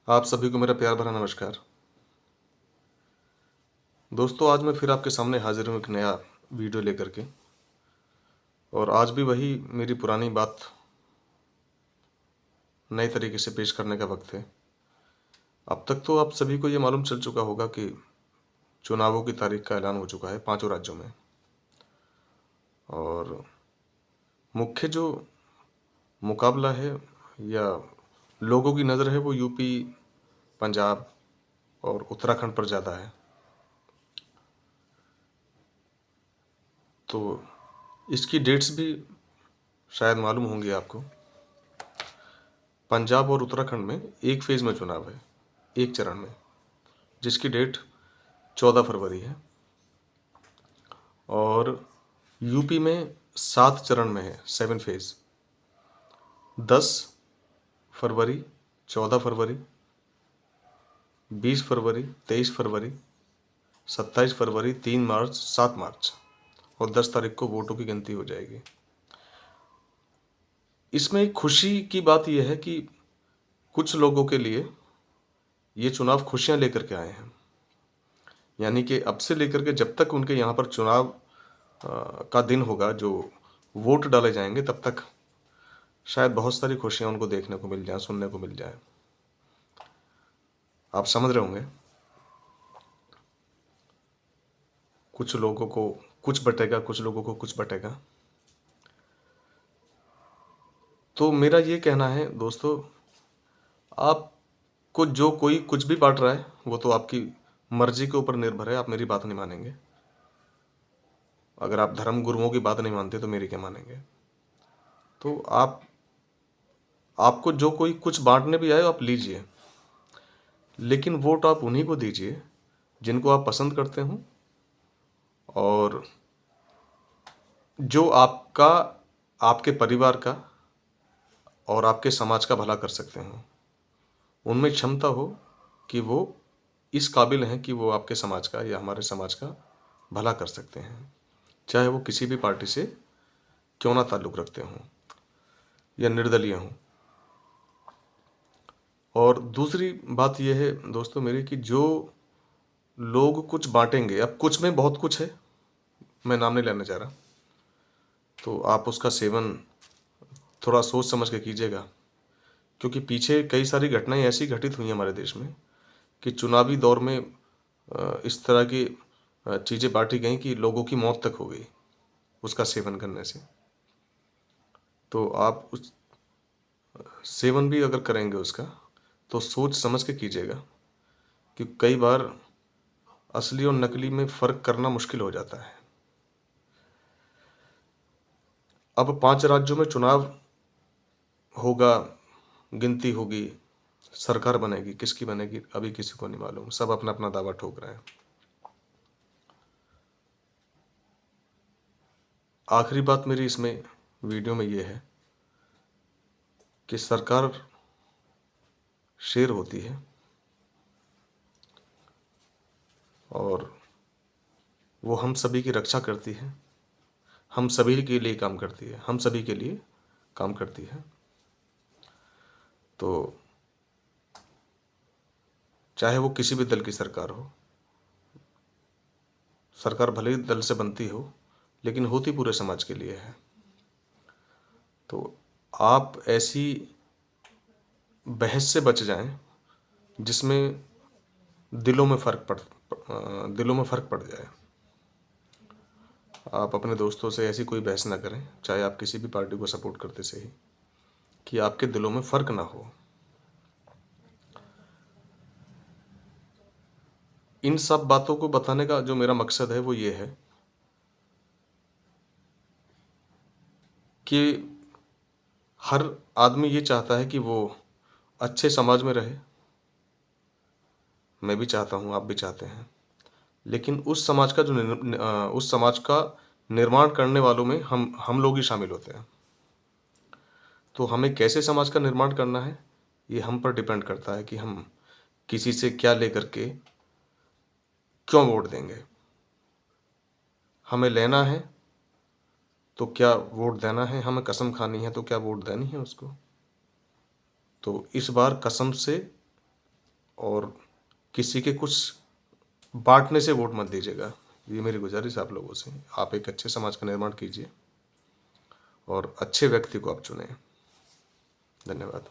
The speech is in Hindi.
आप सभी को मेरा प्यार भरा नमस्कार। दोस्तों, आज मैं फिर आपके सामने हाजिर हूँ एक नया वीडियो लेकर के। और आज भी वही मेरी पुरानी बात नए तरीके से पेश करने का वक्त है। अब तक तो आप सभी को ये मालूम चल चुका होगा कि चुनावों की तारीख का ऐलान हो चुका है 5 राज्यों में। और मुख्य जो मुकाबला है या लोगों की नज़र है वो यूपी, पंजाब और उत्तराखंड पर ज़्यादा है। तो इसकी डेट्स भी शायद मालूम होंगी आपको। पंजाब और उत्तराखंड में एक फेज़ में चुनाव है, एक चरण में, जिसकी डेट 14 फरवरी है। और यूपी में 7 चरण में है, 7 फेज़। 10 फरवरी, 14 फरवरी, 20 फरवरी, 23 फरवरी, 27 फरवरी, 3 मार्च, 7 मार्च और 10 तारीख को वोटों की गिनती हो जाएगी। इसमें एक खुशी की बात यह है कि कुछ लोगों के लिए ये चुनाव खुशियां लेकर के आए हैं। यानी कि अब से लेकर के जब तक उनके यहाँ पर चुनाव का दिन होगा, जो वोट डाले जाएंगे, तब तक शायद बहुत सारी खुशियां उनको देखने को मिल जाए, सुनने को मिल जाए। आप समझ रहे होंगे, कुछ लोगों को कुछ बटेगा, कुछ लोगों को कुछ बटेगा। तो मेरा ये कहना है दोस्तों, आपको जो कोई कुछ भी बांट रहा है वो तो आपकी मर्जी के ऊपर निर्भर है। आप मेरी बात नहीं मानेंगे। अगर आप धर्म गुरुओं की बात नहीं मानते तो मेरी क्या मानेंगे। तो आपको जो कोई कुछ बांटने भी आए आप लीजिए, लेकिन वोट आप उन्हीं को दीजिए जिनको आप पसंद करते हो और जो आपका, आपके परिवार का और आपके समाज का भला कर सकते हो। उनमें क्षमता हो कि वो इस काबिल हैं कि वो आपके समाज का या हमारे समाज का भला कर सकते हैं, चाहे वो किसी भी पार्टी से क्यों ना ताल्लुक़ रखते हों या निर्दलीय हों। और दूसरी बात यह है दोस्तों मेरी कि जो लोग कुछ बांटेंगे, अब कुछ में बहुत कुछ है, मैं नाम नहीं लेना चाह रहा, तो आप उसका सेवन थोड़ा सोच समझ के कीजिएगा। क्योंकि पीछे कई सारी घटनाएं ऐसी घटित हुई हैं हमारे देश में कि चुनावी दौर में इस तरह की चीज़ें बांटी गई कि लोगों की मौत तक हो गई उसका सेवन करने से। तो आप उस सेवन भी अगर करेंगे उसका तो सोच समझ के कीजिएगा, कि कई बार असली और नकली में फ़र्क करना मुश्किल हो जाता है। अब 5 राज्यों में चुनाव होगा, गिनती होगी, सरकार बनेगी। किसकी बनेगी अभी किसी को नहीं मालूम, सब अपना अपना दावा ठोक रहे हैं। आखिरी बात मेरी इसमें वीडियो में ये है कि सरकार शेर होती है और वो हम सभी की रक्षा करती है, हम सभी के लिए काम करती है, हम सभी के लिए काम करती है। तो चाहे वो किसी भी दल की सरकार हो, सरकार भले ही दल से बनती हो लेकिन होती पूरे समाज के लिए है। तो आप ऐसी बहस से बच जाएं जिसमें दिलों में फ़र्क पड़ जाए। आप अपने दोस्तों से ऐसी कोई बहस ना करें, चाहे आप किसी भी पार्टी को सपोर्ट करते से ही, कि आपके दिलों में फ़र्क ना हो। इन सब बातों को बताने का जो मेरा मकसद है वो ये है कि हर आदमी ये चाहता है कि वो अच्छे समाज में रहे। मैं भी चाहता हूँ, आप भी चाहते हैं। लेकिन उस समाज का उस समाज का निर्माण करने वालों में हम लोग ही शामिल होते हैं। तो हमें कैसे समाज का निर्माण करना है ये हम पर डिपेंड करता है कि हम किसी से क्या लेकर के क्यों वोट देंगे। हमें लेना है तो क्या वोट देना है, हमें कसम खानी है तो क्या वोट देनी है उसको। तो इस बार कसम से और किसी के कुछ बांटने से वोट मत दीजिएगा। ये मेरी गुजारिश आप लोगों से। आप एक अच्छे समाज का निर्माण कीजिए और अच्छे व्यक्ति को आप चुनें। धन्यवाद।